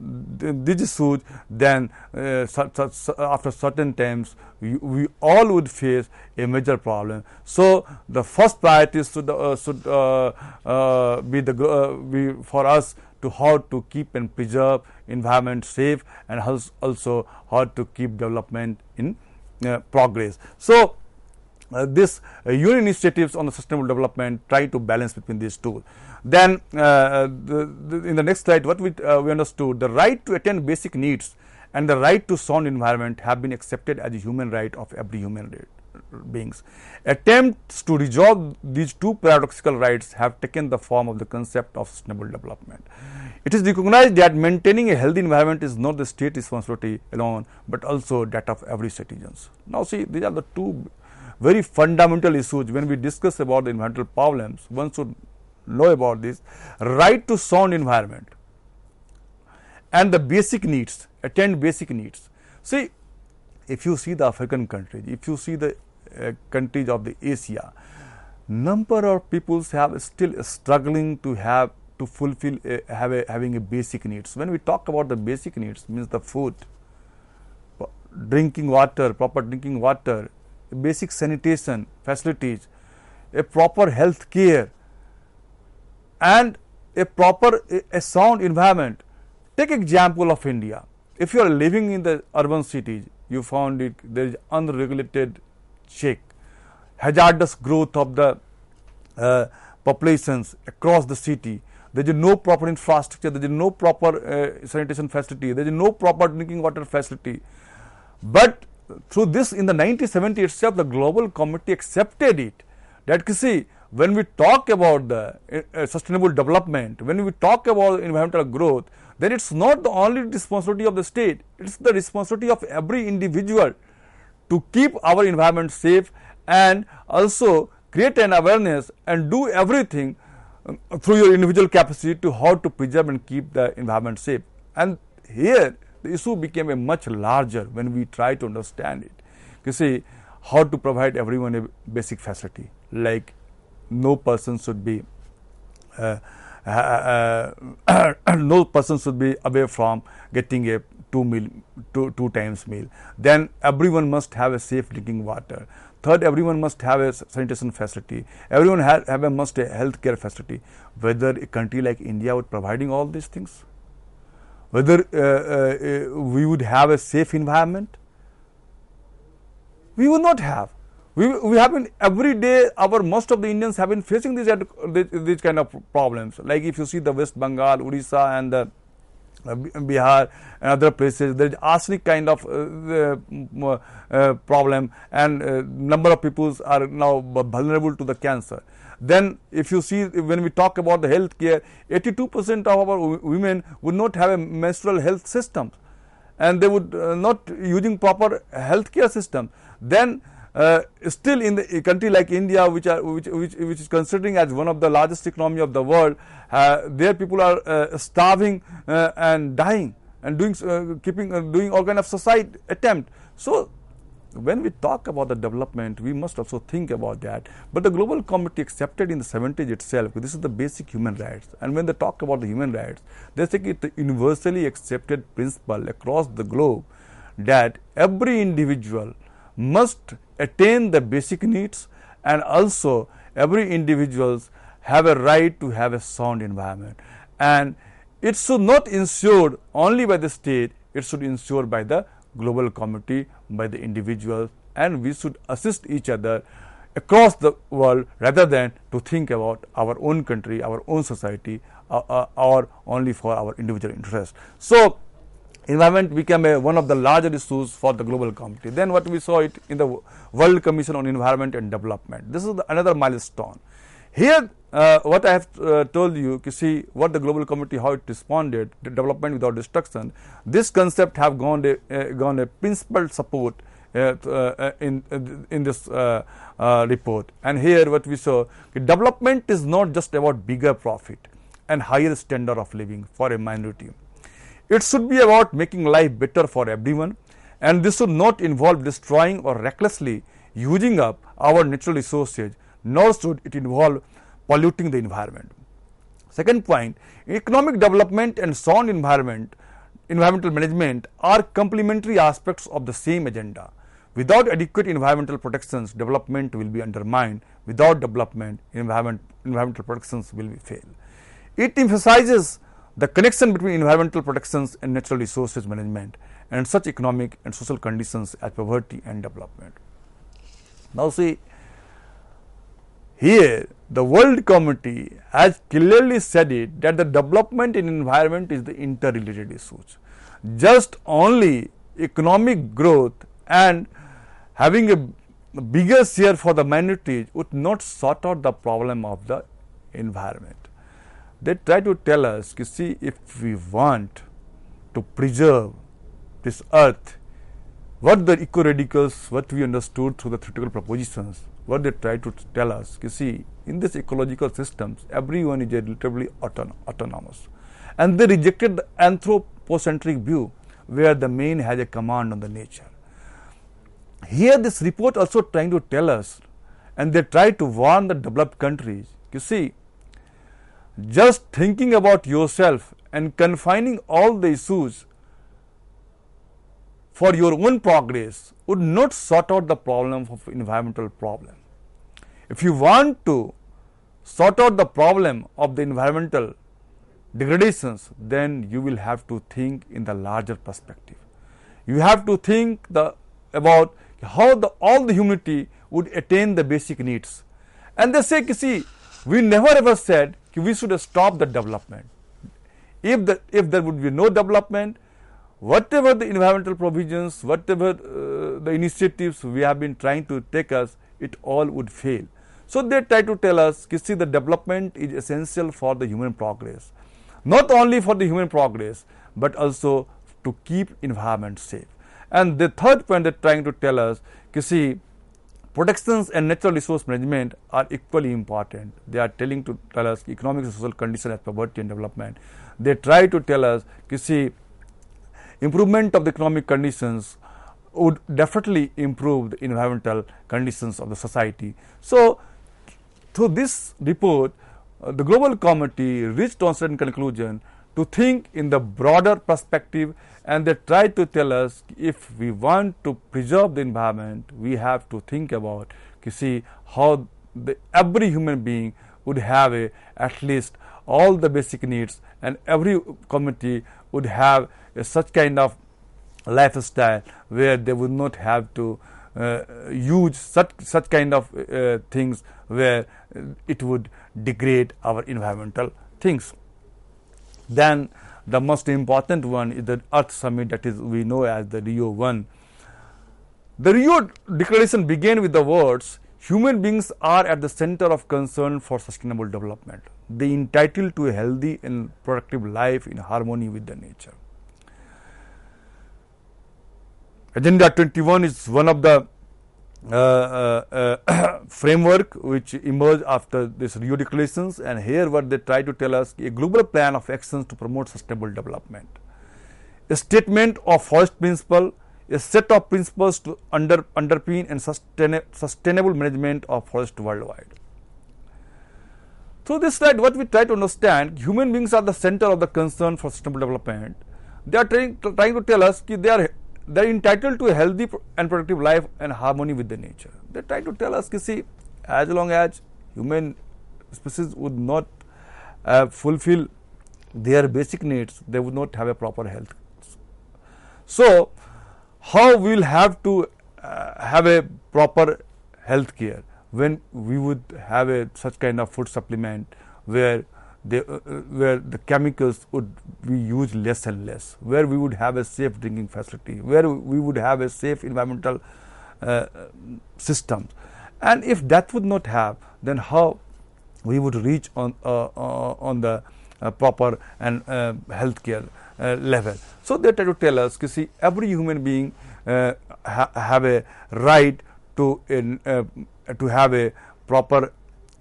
these issues, then after certain times we all would face a major problem. So the first priority should be for us to how to keep and preserve environment safe, and also how to keep development in progress. So this UN initiatives on the sustainable development try to balance between these two. Then in the next slide, what we understood, the right to attain basic needs and the right to sound environment have been accepted as a human right of every human beings. Attempts to resolve these two paradoxical rights have taken the form of the concept of sustainable development. It is recognized that maintaining a healthy environment is not the state responsibility alone, but also that of every citizen. Now see, these are the two very fundamental issues when we discuss about the environmental problems. One should know about this: right to sound environment and the basic needs, attend basic needs. See, if you see the African countries, if you see the countries of the Asia, number of peoples have still struggling to have to fulfill having a basic needs. When we talk about the basic needs, means the food, drinking water, proper drinking water, basic sanitation facilities, a proper health care, and a proper a sound environment. Take example of India. If you are living in the urban cities, you found it there is unregulated check, hazardous growth of the populations across the city. There is no proper infrastructure, there is no proper sanitation facility, there is no proper drinking water facility. But through this, in the 1970 itself, the global community accepted it, that you see, when we talk about the sustainable development, when we talk about environmental growth, then it's not the only responsibility of the state, it's the responsibility of every individual to keep our environment safe and also create an awareness and do everything through your individual capacity to how to preserve and keep the environment safe. And here the issue became a much larger when we try to understand it. You see, how to provide everyone a basic facility, like no person should be no person should be away from getting a two times meal. Then everyone must have a safe drinking water. Third, everyone must have a sanitation facility. Everyone must have a healthcare facility. Whether a country like India would providing all these things, whether we would have a safe environment, we would not have. We have been every day. Most of the Indians have been facing these kind of problems. Like if you see the West Bengal, Odisha, and the Bihar and other places, there is arsenic kind of problem, and number of people are now vulnerable to the cancer. Then if you see, when we talk about the health care, 82% of our women would not have a menstrual health system, and they would not using proper health care system. Then still in a country like India, which is considering as one of the largest economy of the world, there people are starving and dying and doing all kind of suicide attempt. So when we talk about the development, we must also think about that. But the global community accepted in the 70s itself, this is the basic human rights. And when they talk about the human rights, they say it's a universally accepted principle across the globe that every individual must attain the basic needs, and also every individuals have a right to have a sound environment. And it should not ensured only by the state, it should ensured by the global community, by the individuals, and we should assist each other across the world rather than to think about our own country, our own society, or only for our individual interest. So environment became one of the larger issues for the global community. Then what we saw it in the World Commission on Environment and Development. This is another milestone. Here what I have told you, see what the global community, how it responded to development without destruction. This concept have gone a principled support in this report. And here what we saw, development is not just about bigger profit and higher standard of living for a minority. It should be about making life better for everyone, and this should not involve destroying or recklessly using up our natural resources, nor should it involve polluting the environment. Second point, economic development and sound environmental management are complementary aspects of the same agenda. Without adequate environmental protections, development will be undermined. Without development, environmental protections will fail. It emphasizes the connection between environmental protections and natural resources management and such economic and social conditions as poverty and development. Now see, here the world community has clearly said it that the development in environment is the interrelated issues. Just only economic growth and having a bigger share for the minorities would not sort out the problem of the environment. They try to tell us, you see, if we want to preserve this earth, what the eco-radicals, what we understood through the theoretical propositions, what they try to tell us, you see, in this ecological systems, everyone is relatively autonomous. And they rejected the anthropocentric view, where the man has a command on the nature. Here this report also trying to tell us, and they try to warn the developed countries, you see, just thinking about yourself and confining all the issues for your own progress would not sort out the problem of environmental problem. If you want to sort out the problem of the environmental degradations, then you will have to think in the larger perspective. You have to think about how all the humanity would attain the basic needs. And they say, see, we never ever said we should stop the development. If there would be no development, whatever the environmental provisions, whatever the initiatives we have been trying to take us, it all would fail. So they try to tell us, see, the development is essential for the human progress, not only for the human progress, but also to keep environment safe. And the third point they're trying to tell us, see, protections and natural resource management are equally important. They are tell us economic and social conditions as poverty and development. They try to tell us, see, improvement of the economic conditions would definitely improve the environmental conditions of the society. So, through this report, the global committee reached on certain conclusion to think in the broader perspective, and they try to tell us if we want to preserve the environment, we have to think about, see, how every human being would have at least all the basic needs, and every community would have such kind of lifestyle where they would not have to use such kind of things where it would degrade our environmental things. Then the most important one is the Earth Summit, that is we know as the Rio 1. The Rio Declaration began with the words, human beings are at the center of concern for sustainable development. They entitled to a healthy and productive life in harmony with the nature. Agenda 21 is one of the framework which emerged after this Rio Declarations, and here what they try to tell us, a global plan of actions to promote sustainable development, a statement of forest principle, a set of principles to underpin and sustainable management of forest worldwide. Through this slide, what we try to understand, human beings are the center of the concern for sustainable development. They are trying to tell us that they are entitled to a healthy and productive life and harmony with the nature. They try to tell us, see, as long as human species would not fulfill their basic needs, they would not have a proper health. So, how we will have to have a proper health care when we would have such kind of food supplement where the chemicals would be used less and less, where we would have a safe drinking facility, where we would have a safe environmental system. And if that would not have, then how we would reach on the proper and health care level. So they try to tell us, see, every human being have a right to have a proper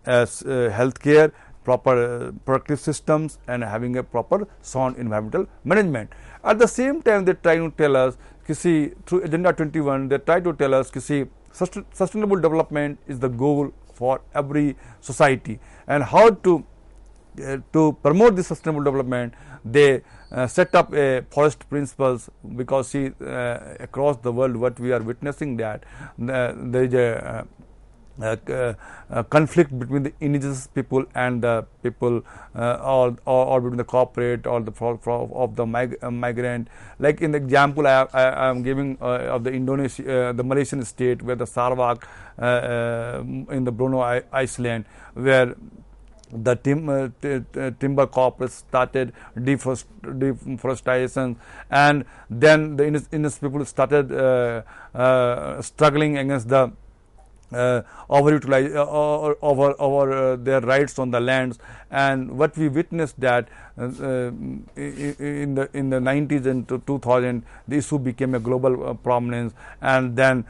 health care, proper productive systems, and having a proper sound environmental management. At the same time, they try to tell us, see, through Agenda 21, they try to tell us, see, sustainable development is the goal for every society, and how to promote this sustainable development. They set up a forest principles, because see, across the world what we are witnessing, that there is a conflict between the indigenous people and the people or between the corporate or the of the migrant. Like in the example I am giving of the Indonesia, the Malaysian state, where the Sarawak in the Borneo Island, where the timber corporate started deforestation, and then the indigenous people started struggling against the overutilize over their rights on the lands. And what we witnessed, that in the 90s and 2000, the issue became a global prominence, and then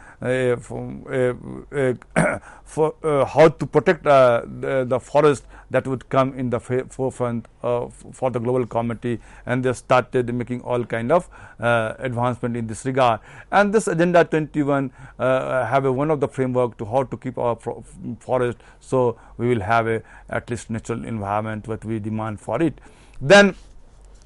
for how to protect the forest, that would come in the forefront for the global committee, and they started making all kind of advancement in this regard. And this Agenda 21 have one of the framework to how to keep our forest, so we will have at least natural environment what we demand for it. Then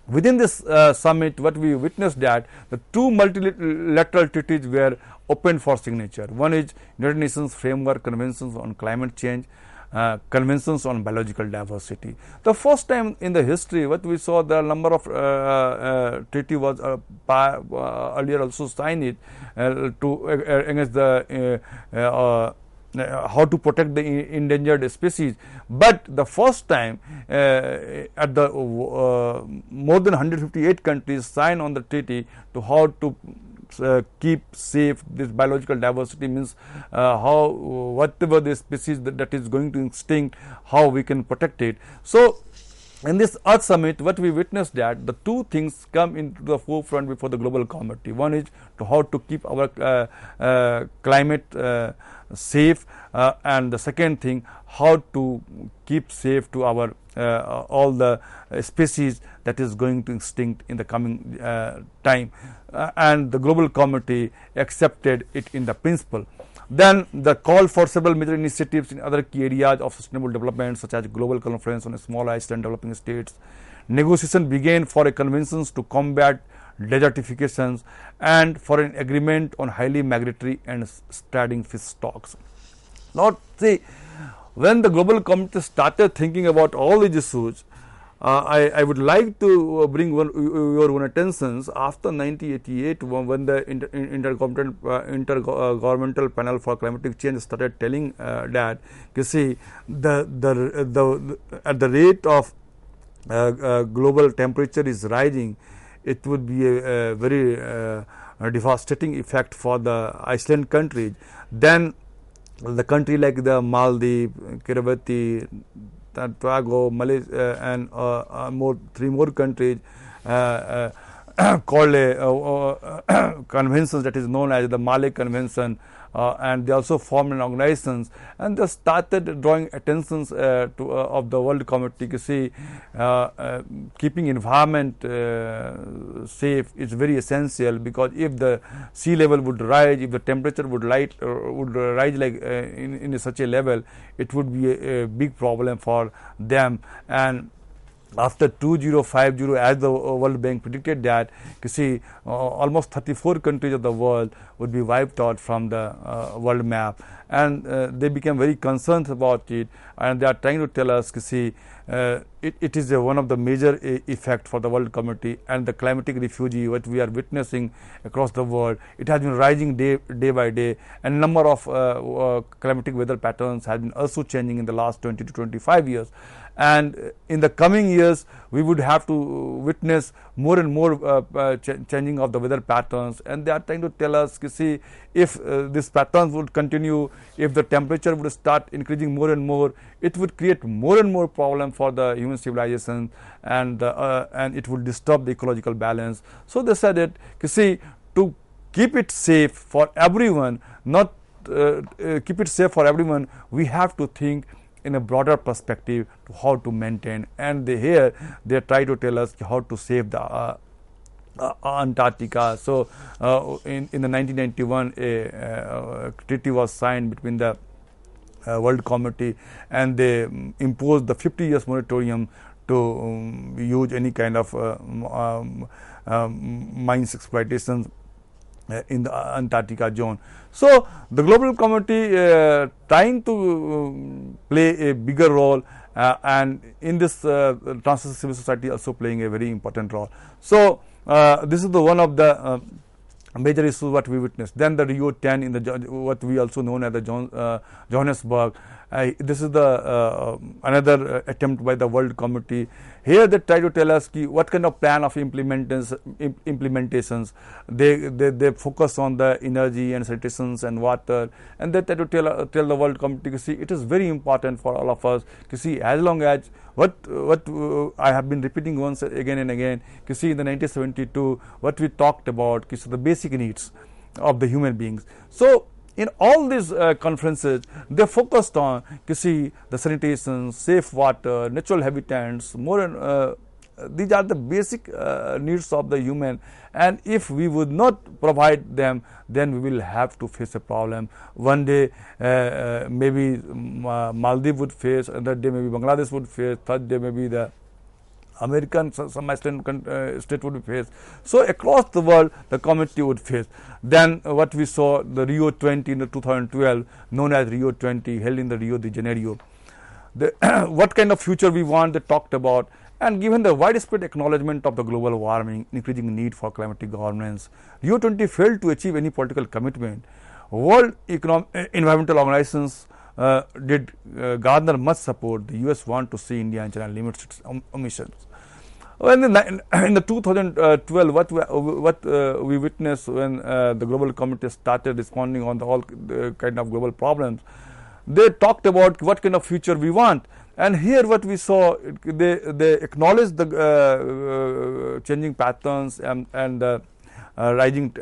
within this summit, what we witnessed, that the two multilateral treaties were opened for signature. One is United Nations Framework Conventions on Climate Change, Conventions on Biological Diversity. The first time in the history, what we saw, the number of treaty was earlier also signed it to against the how to protect the endangered species. But the first time at the more than 158 countries signed on the treaty to how to keep safe this biological diversity, means how whatever the species that is going to extinct, how we can protect it. So in this Earth Summit, what we witnessed that the two things come into the forefront before the global community. One is to how to keep our climate safe, and the second thing, how to keep safe to our all the species that is going to extinct in the coming time, and the global community accepted it in the principle. Then the call for several major initiatives in other key areas of sustainable development, such as global conference on small island developing states. Negotiation began for a conventions to combat desertifications and for an agreement on highly migratory and spreading fish stocks. Now, see, when the global community started thinking about all these issues, I would like to bring your own attention after 1988, when the intergovernmental panel for climatic change started telling that, you see, at the rate of global temperature is rising, it would be a very devastating effect for the island countries. Then the country like the Maldives, Kiribati, Tobago, Malaysia, and three more countries called a convention that is known as the Malek Convention, and they also formed an organizations, and they started drawing attentions of the world community. You see, keeping environment safe is very essential, because if the sea level would rise, if the temperature would rise like in such a level, it would be a big problem for them. And after 2050, as the World Bank predicted that, you see, almost 34 countries of the world would be wiped out from the world map, and they became very concerned about it, and they are trying to tell us, you see, it is one of the major effect for the world community. And the climatic refugee, what we are witnessing across the world, it has been rising day by day, and number of climatic weather patterns has been also changing in the last 20 to 25 years. And in the coming years, we would have to witness more and more changing of the weather patterns, and they are trying to tell us, you see, if these patterns would continue, if the temperature would start increasing more and more, it would create more and more problem for the human civilization, and it would disturb the ecological balance. So they said that, you see, to keep it safe for everyone, not keep it safe for everyone, we have to think in a broader perspective to how to maintain. And they try to tell us how to save the Antarctica. So in the 1991, a treaty was signed between the world community, and they imposed the 50 years moratorium to use any kind of mines exploitation in the Antarctica zone. So the global community trying to play a bigger role, and in this transition civil society also playing a very important role. So this is the one of the major issues what we witnessed. Then the Rio 10 in the what we also known as the Johannesburg. This is the another attempt by the world community. Here they try to tell us what kind of plan of implementations. They focus on the energy and sanitations and water, and they try to tell the world community, you see, it is very important for all of us to see, as long as what I have been repeating once again and again, you see, in the 1972 what we talked about, you see, the basic needs of the human beings. So in all these conferences, they focused on, you see, the sanitation, safe water, natural habitats, more and these are the basic needs of the human, and if we would not provide them, then we will have to face a problem. One day maybe Maldives would face, another day maybe Bangladesh would face, third day maybe the American, some Iceland state would face. So across the world, the community would face. Then what we saw, the Rio 20 in the 2012, known as Rio 20, held in the Rio de Janeiro. What kind of future we want, they talked about. And given the widespread acknowledgement of the global warming, increasing need for climatic governance, Rio 20 failed to achieve any political commitment. World Environmental Organizations did garner much support. The US want to see India and China limit its emissions. When in the 2012, what we witnessed when the global community started responding on the all kind of global problems, they talked about what kind of future we want. And here what we saw, they acknowledged the changing patterns and rising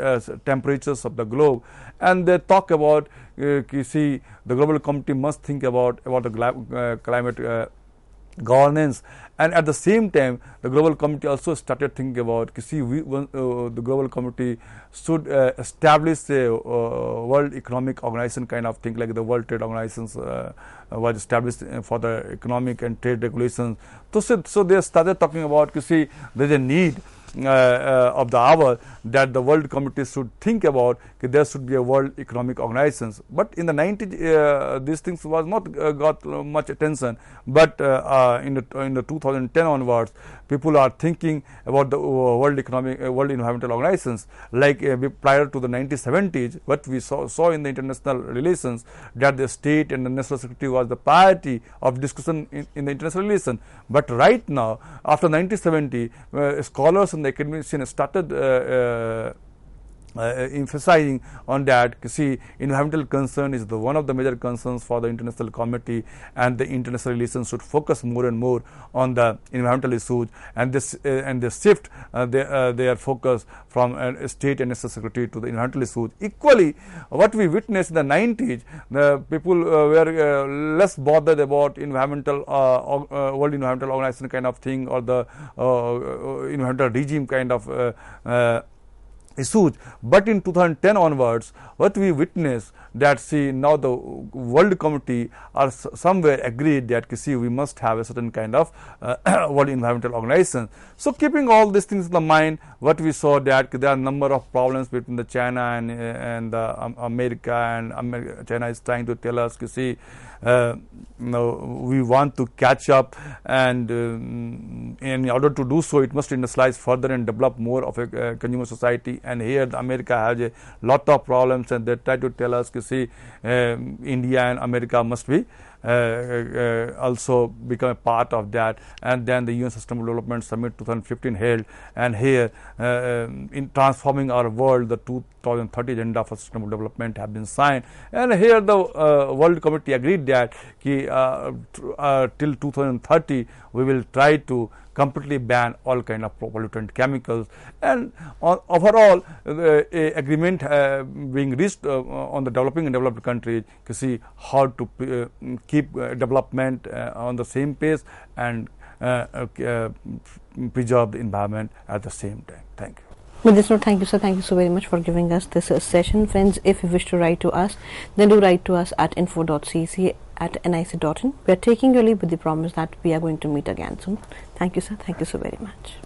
temperatures of the globe, and they talk about you see the global community must think about the climate governance, and at the same time the global community also started thinking about the global community should establish a World Economic Organization kind of thing, like the World Trade Organizations was established for the economic and trade regulations. So they started talking about there is a need of the hour that the world community should think about there should be a World Economic Organizations. But in the 90s these things was not got much attention, but in the 2010 onwards people are thinking about the World Environmental Organizations. Like prior to the 1970s, what we saw in the international relations, that the state and the national security was the priority of discussion in the international relations. But right now, after 1970, scholars and the academicians started emphasizing on that. Environmental concern is one of the major concerns for the international community, and the international relations should focus more and more on the environmental issues, and they shift their focus from state and national security to the environmental issues. Equally, what we witnessed in the 90s, the people were less bothered about World Environmental Organization kind of thing, or the environmental regime kind of issues. But in 2010 onwards, what we witness that now the world community are somewhere agreed that we must have a certain kind of World Environmental Organization. So keeping all these things in the mind, what we saw that there are a number of problems between the China and America, and China is trying to tell us we want to catch up, and in order to do so, it must industrialize further and develop more of a consumer society. And here America has a lot of problems, and they try to tell us India and America must be also become a part of that. And then the UN Sustainable Development Summit 2015 held, and here in transforming our world, the 2030 agenda for sustainable development have been signed, and here the world committee agreed that till 2030 we will try to completely ban all kind of pollutant chemicals. And overall agreement being reached on the developing and developed countries how to keep development on the same pace and preserve the environment at the same time. Thank you. With this note, thank you, sir. Thank you so very much for giving us this session. Friends, if you wish to write to us, then do write to us at info.cc@nic.in. We are taking your leave with the promise that we are going to meet again soon. Thank you, sir. Thank you so very much.